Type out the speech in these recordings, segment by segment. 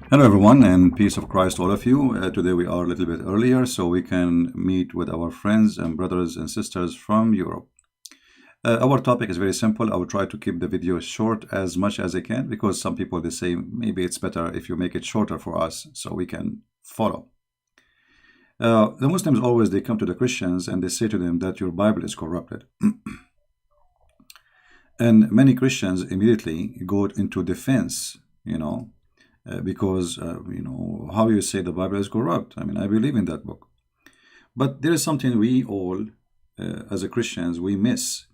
Hello, everyone, and peace of Christ, all of you. Today we are a little bit earlier so we can meet with our friends and brothers and sisters from Europe. Our topic is very simple. I will try to keep the video short as much as I can because some people they say maybe it's better if you make it shorter for us so we can follow. The Muslims always they come to the Christians and they say to them that your Bible is corrupted. And many Christians immediately go into defense, because how you say the Bible is corrupt. I mean, I believe in that book, but there is something we all as a Christians we miss,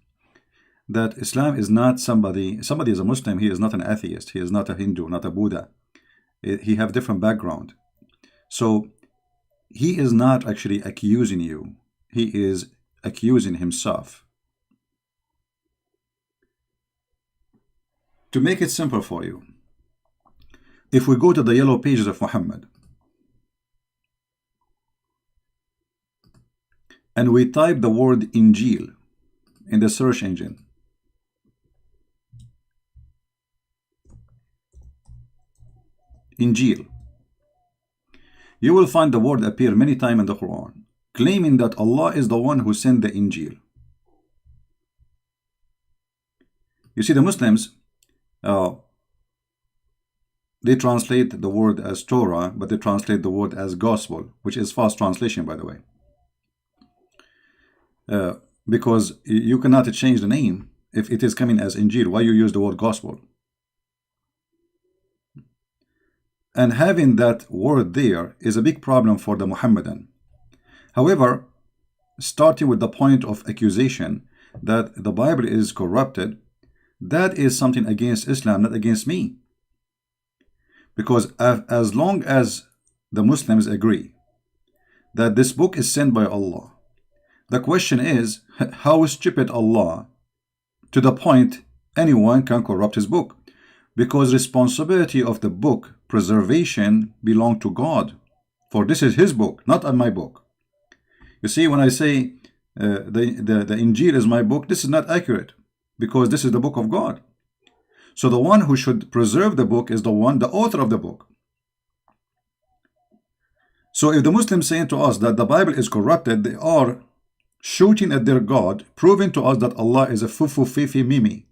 that Islam is not somebody is a Muslim, he is not an atheist, he is not a Hindu, not a Buddha. He have different background, so he is not actually accusing you, he is accusing himself. To make it simple for you, if we go to the yellow pages of Muhammad and we type the word Injil in the search engine, Injil, you will find the word appear many times in the Quran, claiming that Allah is the one who sent the Injil. You see, the Muslims, they translate the word as Torah, but they translate the word as gospel, which is false translation, by the way. Because you cannot change the name if it is coming as Injil. Why you use the word gospel? And having that word there is a big problem for the Muhammadan. However, starting with the point of accusation that the Bible is corrupted, that is something against Islam, not against me. Because as long as the Muslims agree that this book is sent by Allah, the question is, how stupid Allah to the point anyone can corrupt his book? Because responsibility of the book preservation belong to God, for this is his book, not my book. You see, when I say the Injil is my book, this is not accurate, because this is the book of God. So the one who should preserve the book is the author of the book. So if the Muslims saying to us that the Bible is corrupted, they are shooting at their God, proving to us that Allah is a fufu fifi mimi.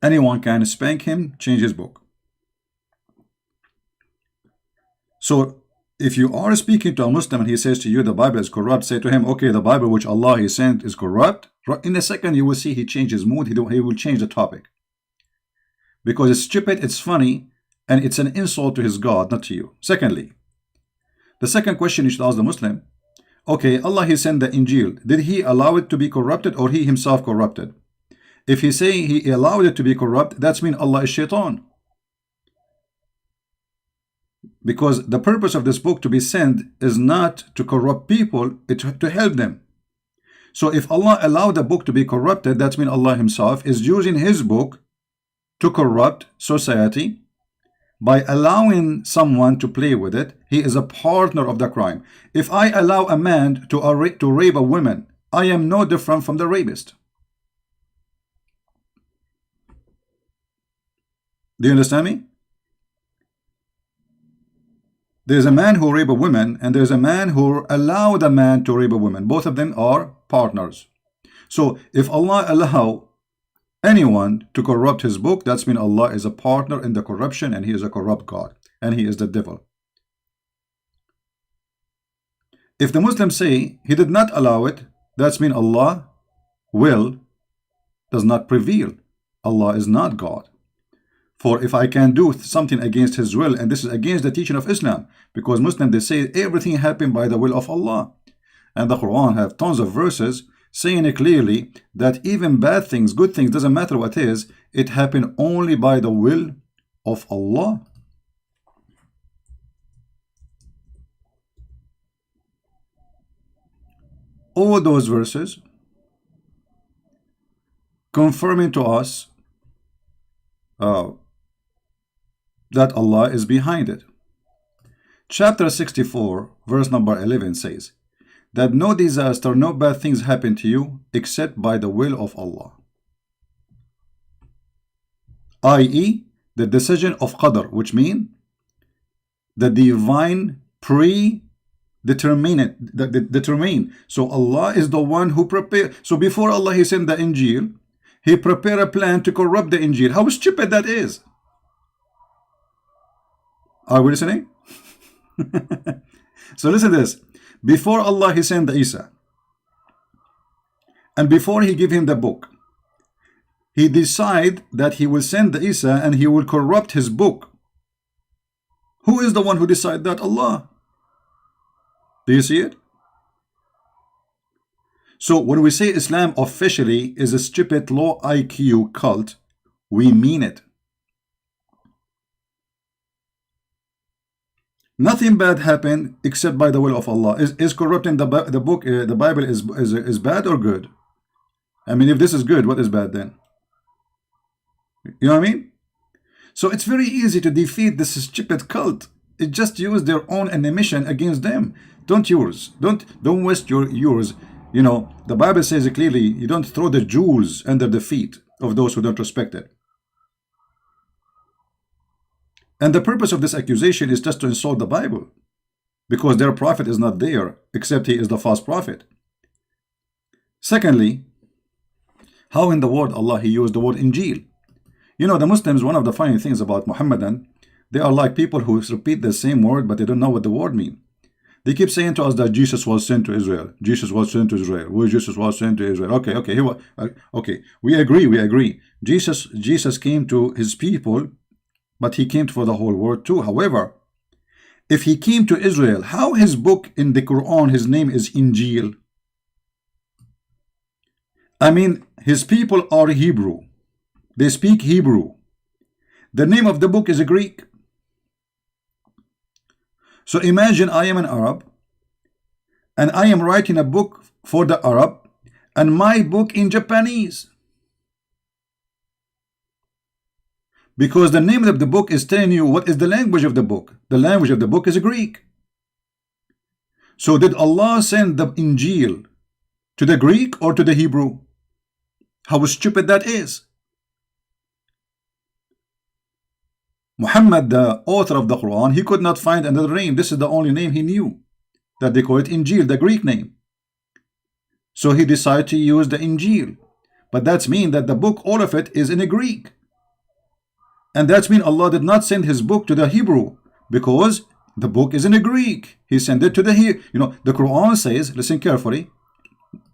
Anyone can spank him, change his book. So if you are speaking to a Muslim and he says to you the Bible is corrupt, say to him, okay, the Bible which Allah he sent is corrupt. In a second you will see he changes mood, he will change the topic. Because it's stupid, it's funny, and it's an insult to his God, not to you. Secondly, the second question you should ask the Muslim, okay, Allah he sent the Injil, did he allow it to be corrupted or he himself corrupted? If he say he allowed it to be corrupt, that's mean Allah is shaitan. Because the purpose of this book to be sent is not to corrupt people, it's to help them. So if Allah allowed the book to be corrupted, that means Allah himself is using his book to corrupt society. By allowing someone to play with it, he is a partner of the crime. If I allow a man to rape a woman, I am no different from the rapist. Do you understand me? There's a man who rape a woman and there's a man who allowed a man to rape a woman. Both of them are partners. So if Allah allow anyone to corrupt his book, that's mean Allah is a partner in the corruption and he is a corrupt God and he is the devil. If the Muslims say he did not allow it, that's mean Allah will does not prevail. Allah is not God. For if I can do something against his will, and this is against the teaching of Islam, because Muslims they say everything happened by the will of Allah, and the Quran have tons of verses saying it clearly that even bad things, good things, doesn't matter what it is, it happened only by the will of Allah. All those verses confirming to us that Allah is behind it. Chapter 64, verse number 11 says that no disaster, no bad things happen to you except by the will of Allah. i.e., the decision of qadr, which means the divine determine. So Allah is the one who prepared. So before Allah he sent the Injil, he prepared a plan to corrupt the Injil. How stupid that is. Are we listening? So listen to this. Before Allah he sent the Isa, and before he gave him the book, he decided that he will send the Isa and he will corrupt his book. Who is the one who decided that? Allah. Do you see it? So when we say Islam officially is a stupid low IQ cult, we mean it. Nothing bad happened except by the will of Allah. Is corrupting the book, the Bible is bad or good? I mean, if this is good, what is bad then? You know what I mean? So it's very easy to defeat this stupid cult. It just use their own animation against them. Don't yours. Don't waste yours. You know, the Bible says clearly, you don't throw the jewels under the feet of those who don't respect it. And the purpose of this accusation is just to insult the Bible, because their prophet is not there, except he is the false prophet. Secondly, how in the word Allah he used the word Injil? You know, the Muslims, one of the funny things about Muhammadan, they are like people who repeat the same word, but they don't know what the word means. They keep saying to us that Jesus was sent to Israel. Jesus was sent to Israel. Well, Jesus was sent to Israel. Okay, we agree. Jesus came to his people, but he came for the whole world too. However, if he came to Israel, how his book in the Quran, his name is Injil? I mean, his people are Hebrew. They speak Hebrew. The name of the book is Greek. So imagine I am an Arab, and I am writing a book for the Arab, and my book in Japanese. Because the name of the book is telling you what is the language of the book. The language of the book is Greek. So did Allah send the Injil to the Greek or to the Hebrew? How stupid that is. Muhammad, the author of the Quran, he could not find another name. This is the only name he knew, that they call it Injil, the Greek name. So he decided to use the Injil. But that's mean that the book, all of it, is in a Greek. And that's mean Allah did not send his book to the Hebrew, because the book is in a Greek. He sent it to the Hebrew. You know, the Quran says, listen carefully,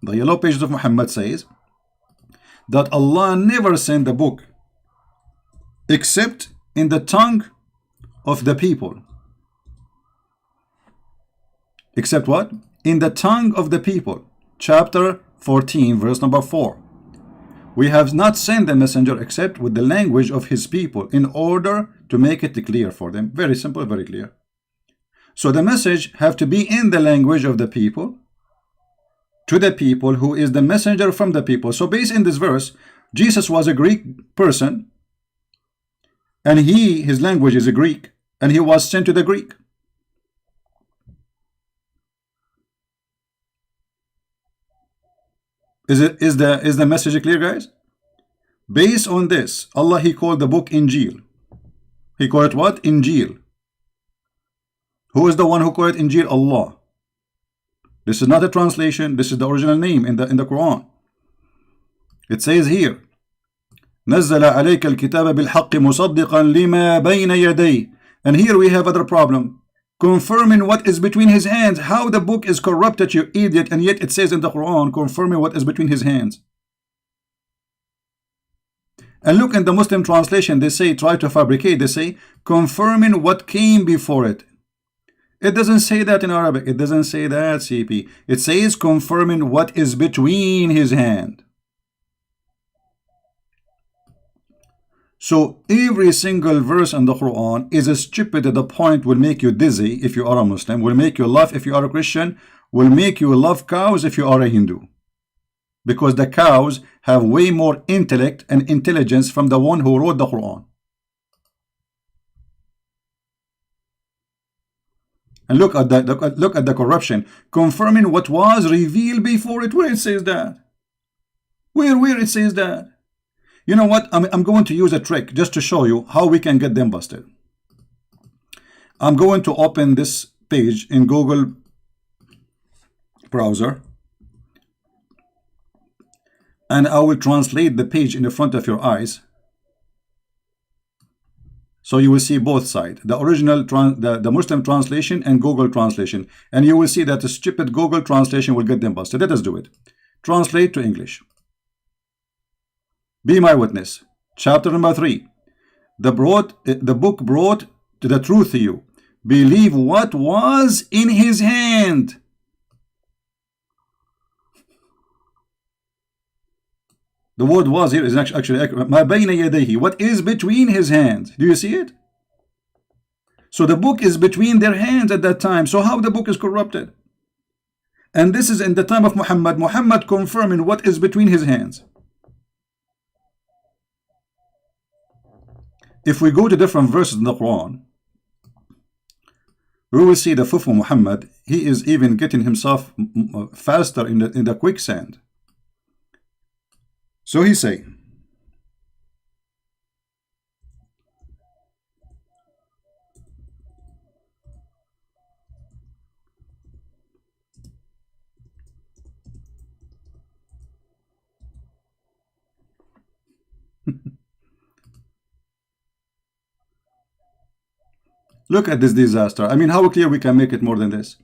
the yellow pages of Muhammad says that Allah never sent the book except in the tongue of the people. Except what? In the tongue of the people. Chapter 14, verse number 4. We have not sent the messenger except with the language of his people, in order to make it clear for them. Very simple, very clear. So the message have to be in the language of the people, to the people, who is the messenger from the people. So based in this verse, Jesus was a Greek person, and his language is a Greek, and he was sent to the Greek. Is the message clear, guys? Based on this, Allah, he called the book Injil. He called it what? Injil. Who is the one who called it Injil? Allah. This is not a translation. This is the original name in the Quran. It says here, نزل عليك الكتاب بالحق مصدقا لما بين يديه. And here we have other problem, confirming what is between his hands. How the book is corrupted, you idiot, and yet it says in the Quran, confirming what is between his hands. And look in the Muslim translation, they say, try to fabricate, they say, confirming what came before it. It doesn't say that in Arabic. It doesn't say that, CP. It says confirming what is between his hand. So every single verse in the Quran is stupid to the point will make you dizzy if you are a Muslim, will make you laugh if you are a Christian, will make you love cows if you are a Hindu. Because the cows have way more intellect and intelligence from the one who wrote the Quran. And look at the corruption, confirming what was revealed before it. Where it says that? Where it says that? You know what? I'm going to use a trick just to show you how we can get them busted. I'm going to open this page in Google browser, and I will translate the page in the front of your eyes. So you will see both sides, the original, the Muslim translation and Google translation. And you will see that the stupid Google translation will get them busted. Let us do it. Translate to English. Be my witness. Chapter number 3. The book brought to the truth to you. Believe what was in his hand. The word was here is actually ma bayna yadayhi. What is between his hands? Do you see it? So the book is between their hands at that time. So how the book is corrupted? And this is in the time of Muhammad. Muhammad confirming what is between his hands. If we go to different verses in the Quran, we will see the Fufu Muhammad. He is even getting himself faster in the quicksand. So he say, look at this disaster. I mean, how clear we can make it more than this?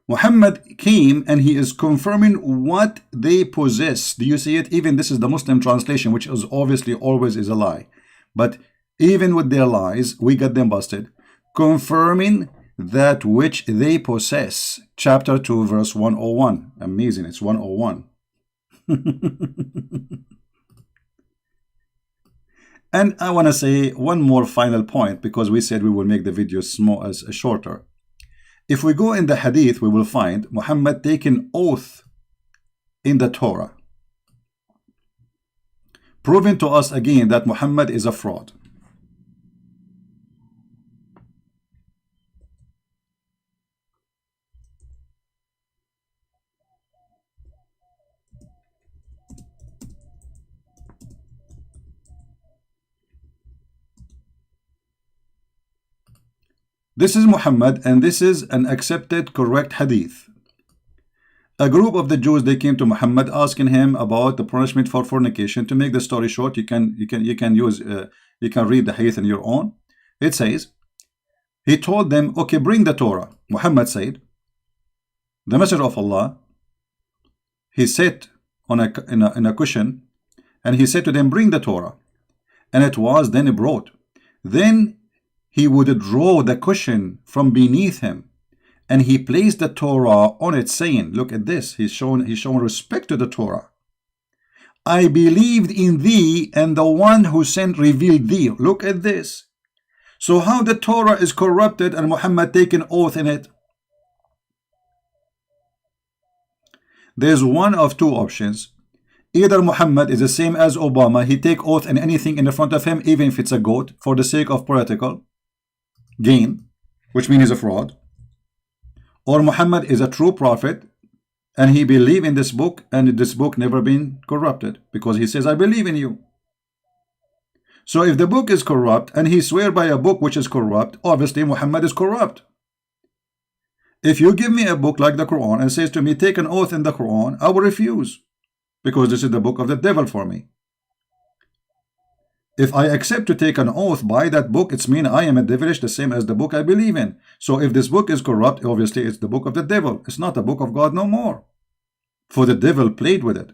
Muhammad came and he is confirming what they possess. Do you see it? Even this is the Muslim translation, which is obviously always is a lie. But even with their lies, we got them busted. Confirming that which they possess. Chapter 2, verse 101. Amazing. It's 101. And I want to say one more final point, because we said we will make the video small as shorter. If we go in the hadith, we will find Muhammad taking oath in the Torah, proving to us again that Muhammad is a fraud. This is Muhammad, and this is an accepted correct hadith. A group of the Jews, they came to Muhammad asking him about the punishment for fornication. To make the story short, you can read the hadith on your own. It says, he told them, okay, bring the Torah. Muhammad said, the Messenger of Allah, he sat on in a cushion, and he said to them, bring the Torah. And it was then brought. Then he would draw the cushion from beneath him, and he placed the Torah on it, saying, look at this, he's shown respect to the Torah. I believed in thee, and the one who sent revealed thee. Look at this. So how the Torah is corrupted and Muhammad taken oath in it? There's one of two options. Either Muhammad is the same as Obama, he take oath in anything in the front of him, even if it's a goat, for the sake of political gain, which means he's a fraud. Or Muhammad is a true prophet, and he believe in this book, and this book never been corrupted, because he says, I believe in you. So if the book is corrupt, and he swear by a book which is corrupt, obviously Muhammad is corrupt. If you give me a book like the Quran and says to me, take an oath in the Quran, I will refuse, because this is the book of the devil for me. If I accept to take an oath by that book, it's mean I am a devilish, the same as the book I believe in. So if this book is corrupt, obviously it's the book of the devil. It's not the book of God no more. For the devil played with it.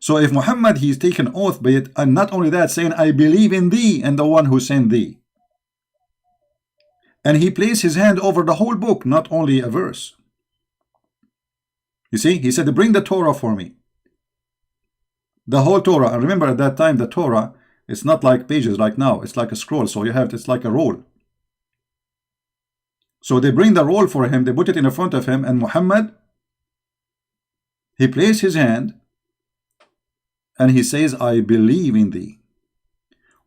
So if Muhammad, he's taken oath by it, and not only that, saying, I believe in thee and the one who sent thee. And he placed his hand over the whole book, not only a verse. You see, he said, bring the Torah for me. The whole Torah. And remember, at that time, the Torah, it's not like pages like now. It's like a scroll. So you have, it's like a roll. So they bring the roll for him. They put it in front of him. And Muhammad, he placed his hand and he says, I believe in thee.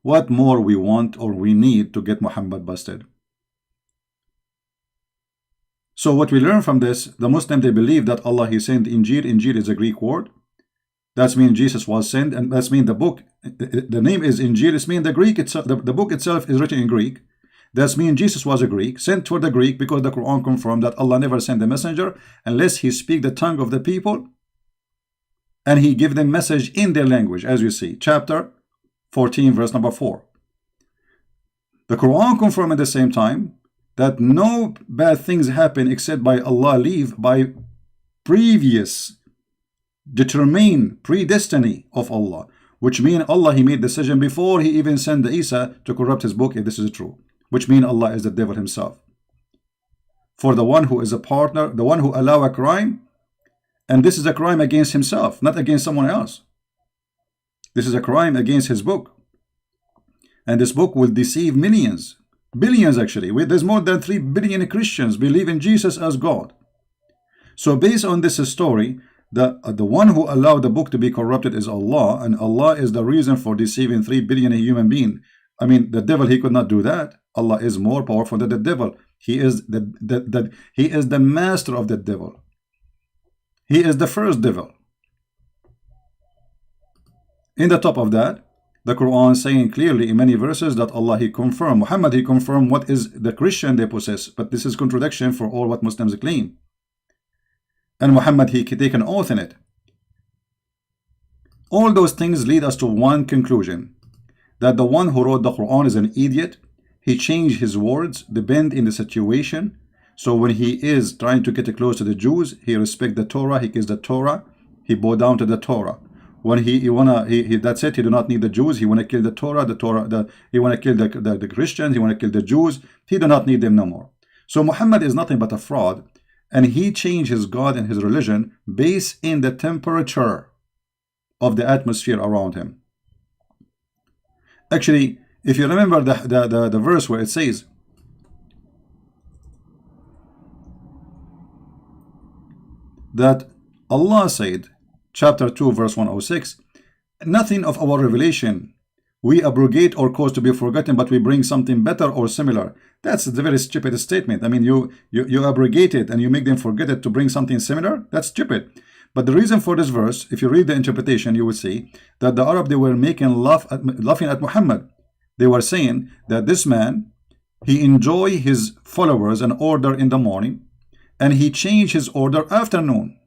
What more we want or we need to get Muhammad busted? So what we learn from this, the Muslim, they believe that Allah, he sent Injil. Injil is a Greek word. That's mean Jesus was sent, and that's mean the book, the name is Injil. It's mean the Greek itself, the book itself is written in Greek. That's mean Jesus was a Greek, sent for the Greek, because the Quran confirmed that Allah never sent a messenger unless he speak the tongue of the people and he give them message in their language, as you see, chapter 14, verse number 4. The Quran confirmed at the same time that no bad things happen except by Allah leave, by previous determined predestiny of Allah, which mean Allah, he made decision before he even sent the Isa to corrupt his book, if this is true, which mean Allah is the devil himself. For the one who is a partner, the one who allow a crime, and this is a crime against himself, not against someone else. This is a crime against his book. And this book will deceive millions, billions actually. There's more than 3 billion Christians believe in Jesus as God. So based on this story, the one who allowed the book to be corrupted is Allah, and Allah is the reason for deceiving 3 billion human beings. I mean, the devil, he could not do that. Allah is more powerful than the devil. He is he is the master of the devil. He is the first devil. In the top of that, the Quran saying clearly in many verses that Allah, he confirmed, Muhammad, he confirmed what is the Christian they possess, but this is contradiction for all what Muslims claim. And Muhammad, he take an oath in it. All those things lead us to one conclusion, that the one who wrote the Quran is an idiot. He changed his words, depend in the situation. So when he is trying to get close to the Jews, he respect the Torah, he gives the Torah, he bow down to the Torah. When he that's it, he do not need the Jews, he want to kill the Torah, he want to kill the Christians, he want to kill the Jews, he do not need them no more. So Muhammad is nothing but a fraud, and he changed his God and his religion based in the temperature of the atmosphere around him. Actually, if you remember the verse where it says, that Allah said, chapter 2, verse 106, nothing of our revelation we abrogate or cause to be forgotten, but we bring something better or similar. That's a very stupid statement. I mean, you abrogate it and you make them forget it to bring something similar. That's stupid. But the reason for this verse, if you read the interpretation, you will see that the Arab, they were laughing at Muhammad. They were saying that this man, he enjoy his followers an order in the morning, and he changed his order afternoon.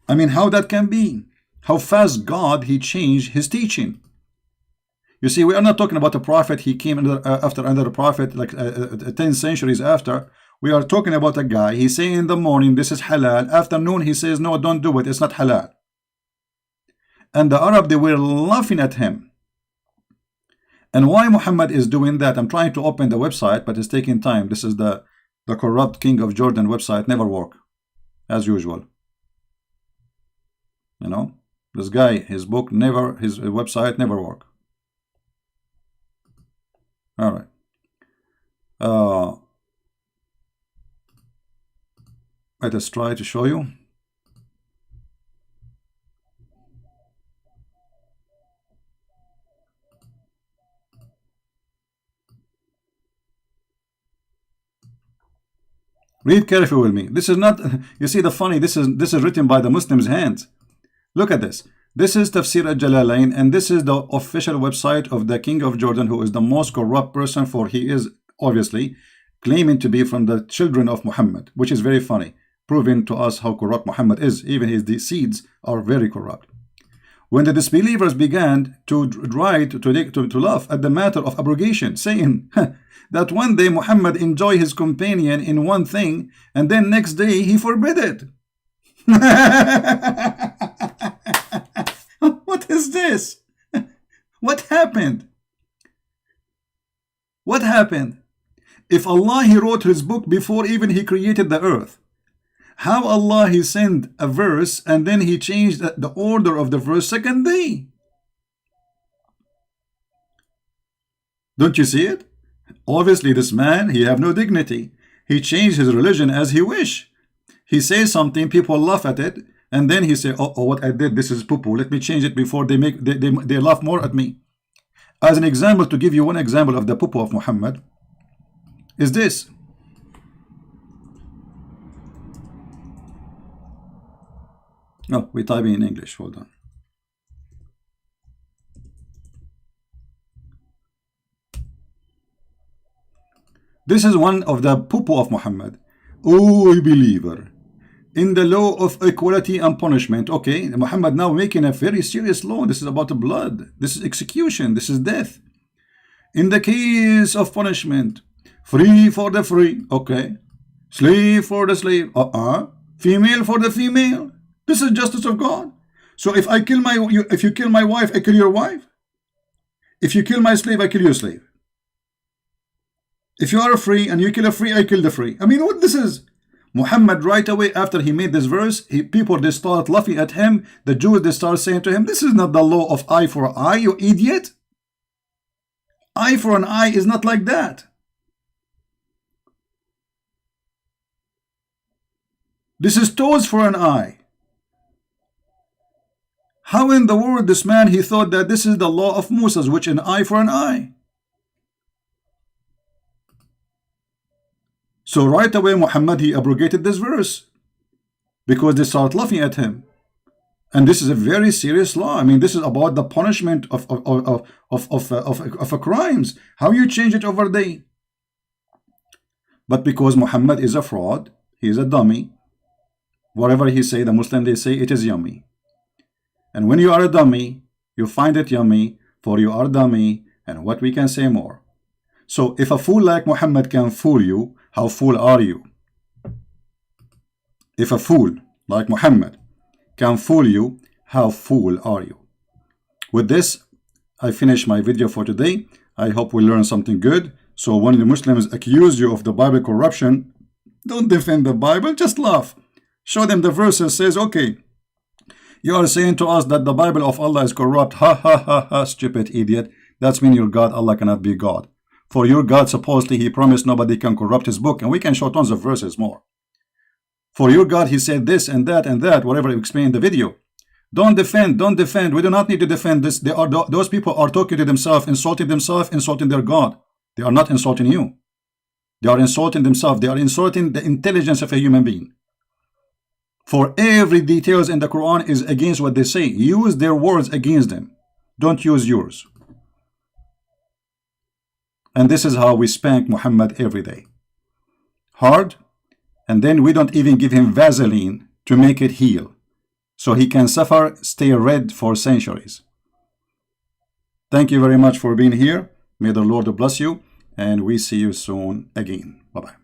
I mean, how that can be? How fast God, he changed his teaching. You see, we are not talking about a prophet, he came after another prophet, like 10 centuries after. We are talking about a guy, he say in the morning, this is halal. Afternoon, he says, no, don't do it, it's not halal. And the Arab, they were laughing at him. And why Muhammad is doing that? I'm trying to open the website, but it's taking time. This is the corrupt King of Jordan website, never work, as usual. You know, this guy, his book never, his website never work. All right. Let us try to show you. Read carefully with me. This is not, you see the funny, this is written by the Muslims' hands. Look at this. This is Tafsir al-Jalalain, and this is the official website of the King of Jordan, who is the most corrupt person, for he is obviously claiming to be from the children of Muhammad, which is very funny, proving to us how corrupt Muhammad is. Even his seeds are very corrupt. When the disbelievers began to laugh at the matter of abrogation, saying that one day Muhammad enjoy his companion in one thing, and then next day he forbid it. What is this? What happened? What happened? If Allah, he wrote his book before even he created the earth, how Allah, he sent a verse and then he changed the order of the verse second day? Don't you see it? Obviously this man, he have no dignity. He changed his religion as he wish. He says something, people laugh at it, and then he say, oh, what I did, this is poo-poo. Let me change it before they laugh more at me. As an example, to give you one example of the poo-poo of Muhammad, is this. No, we type in English. Hold on. This is one of the poo-poo of Muhammad. Oh, believer, in the law of equality and punishment. Okay, Muhammad now making a very serious law. This is about the blood. This is execution. This is death. In the case of punishment, free for the free. Okay. Slave for the slave. Female for the female. This is justice of God. So if I kill if you kill my wife, I kill your wife. If you kill my slave, I kill your slave. If you are free and you kill a free, I kill the free. I mean, what this is? Muhammad, right away after he made this verse, people, they start laughing at him. The Jews, they start saying to him, this is not the law of eye for eye, you idiot. Eye for an eye is not like that. This is toes for an eye. How in the world this man, he thought that this is the law of Moses, which an eye for an eye? So right away Muhammad, he abrogated this verse because they start laughing at him. And this is a very serious law. I mean, this is about the punishment of crimes. How you change it overday? But because Muhammad is a fraud, he is a dummy. Whatever he say, the Muslim, they say it is yummy. And when you are a dummy, you find it yummy, for you are dummy, and what we can say more. So if a fool like Muhammad can fool you, how fool are you? If a fool like Muhammad can fool you, how fool are you? With this, I finish my video for today. I hope we learn something good. So when the Muslims accuse you of the Bible corruption, don't defend the Bible, just laugh. Show them the verses, says, okay, you are saying to us that the Bible of Allah is corrupt. Ha ha ha ha, stupid idiot. That's mean your God, Allah cannot be God. For your God, supposedly, he promised nobody can corrupt his book. And we can show tons of verses more. For your God, he said this and that, whatever you explained in the video. Don't defend, don't defend. We do not need to defend this. Those people are talking to themselves, insulting their God. They are not insulting you. They are insulting themselves. They are insulting the intelligence of a human being. For every details in the Quran is against what they say. Use their words against them. Don't use yours. And this is how we spank Muhammad every day. Hard. And then we don't even give him Vaseline to make it heal. So he can suffer, stay red for centuries. Thank you very much for being here. May the Lord bless you. And we see you soon again. Bye-bye.